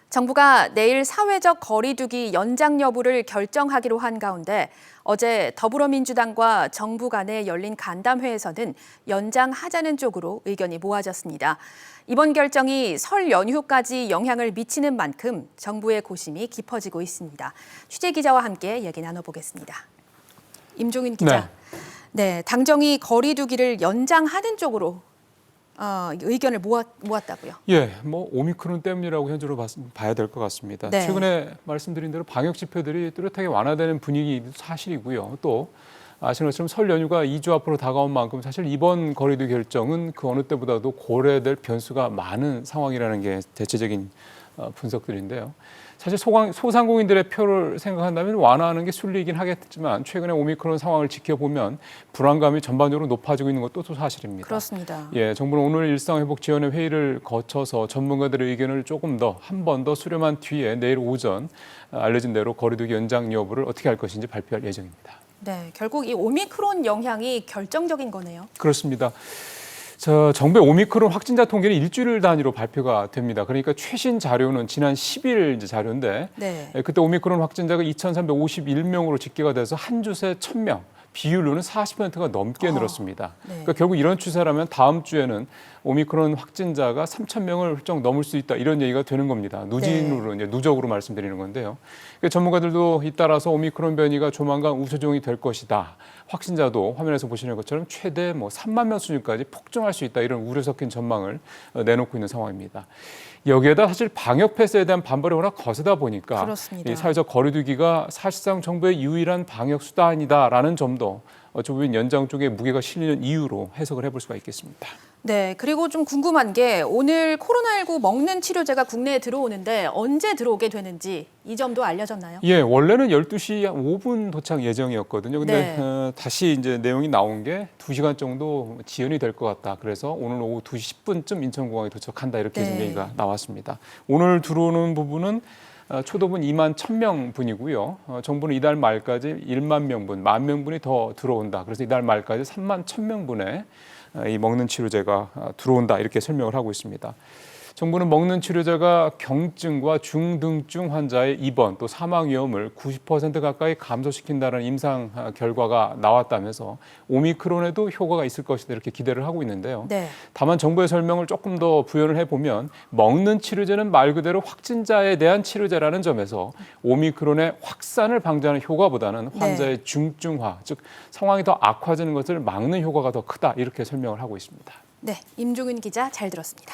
정부가 내일 사회적 거리 두기 연장 여부를 결정하기로 한 가운데 어제 더불어민주당과 정부 간에 열린 간담회에서는 연장하자는 쪽으로 의견이 모아졌습니다. 이번 결정이 설 연휴까지 영향을 미치는 만큼 정부의 고심이 깊어지고 있습니다. 취재기자와 함께 얘기 나눠보겠습니다. 임종윤 기자. 네, 당정이 거리 두기를 연장하는 쪽으로 의견을 모았다고요? 예, 오미크론 때문이라고 현재로 봐야 될 것 같습니다. 네. 최근에 말씀드린 대로 방역 지표들이 뚜렷하게 완화되는 분위기도 사실이고요. 또 아시는 것처럼 설 연휴가 2주 앞으로 다가온 만큼 사실 이번 거리두기 결정은 그 어느 때보다도 고려될 변수가 많은 상황이라는 게 대체적인 분석들인데요. 사실 소상공인들의 표를 생각한다면 완화하는 게 순리이긴 하겠지만 최근에 오미크론 상황을 지켜보면 불안감이 전반적으로 높아지고 있는 것도 또 사실입니다. 그렇습니다. 예, 정부는 오늘 일상회복지원회 회의를 거쳐서 전문가들의 의견을 조금 더 한 번 더 수렴한 뒤에 내일 오전 알려진 대로 거리두기 연장 여부를 어떻게 할 것인지 발표할 예정입니다. 네, 결국 이 오미크론 영향이 결정적인 거네요. 그렇습니다. 정부의 오미크론 확진자 통계는 일주일 단위로 발표가 됩니다. 그러니까 최신 자료는 지난 10일 자료인데 네. 그때 오미크론 확진자가 2,351명으로 집계가 돼서 한 주 새 1,000명. 비율로는 40%가 넘게 늘었습니다. 네. 그러니까 결국 이런 추세라면 다음 주에는 오미크론 확진자가 3,000명을 훌쩍 넘을 수 있다 이런 얘기가 되는 겁니다. 누진으로 이제 누적으로 말씀드리는 건데요. 그러니까 전문가들도 잇따라서 오미크론 변이가 조만간 우세종이 될 것이다. 확진자도 화면에서 보시는 것처럼 최대 3만 명 수준까지 폭증할 수 있다 이런 우려 섞인 전망을 내놓고 있는 상황입니다. 여기에다 사실 방역 패스에 대한 반발이 워낙 거세다 보니까 그렇습니다. 이 사회적 거리두기가 사실상 정부의 유일한 방역 수단이다라는 점도 조부인 연장 쪽에 무게가 실리는 이유로 해석을 해볼 수가 있겠습니다. 네, 그리고 좀 궁금한 게 오늘 코로나19 먹는 치료제가 국내에 들어오는데 언제 들어오게 되는지 이 점도 알려졌나요? 예, 원래는 12시 5분 도착 예정이었거든요. 근데 네. 다시 이제 내용이 나온 게 2시간 정도 지연이 될 것 같다. 그래서 오늘 오후 2시 10분쯤 인천공항에 도착한다 이렇게 네. 얘기가 나왔습니다. 오늘 들어오는 부분은 초도분 2만 1,000명 분이고요. 정부는 이달 말까지 1만 명분, 1만 명분이 더 들어온다. 그래서 이달 말까지 3만 1,000명분의 이 먹는 치료제가 들어온다 이렇게 설명을 하고 있습니다. 정부는 먹는 치료제가 경증과 중등증 환자의 입원 또 사망 위험을 90% 가까이 감소시킨다는 임상 결과가 나왔다면서 오미크론에도 효과가 있을 것이다 이렇게 기대를 하고 있는데요. 네. 다만 정부의 설명을 조금 더 부연을 해보면 먹는 치료제는 말 그대로 확진자에 대한 치료제라는 점에서 오미크론의 확산을 방지하는 효과보다는 환자의 중증화, 즉 상황이 더 악화되는 것을 막는 효과가 더 크다 이렇게 설명을 하고 있습니다. 네, 임종윤 기자 잘 들었습니다.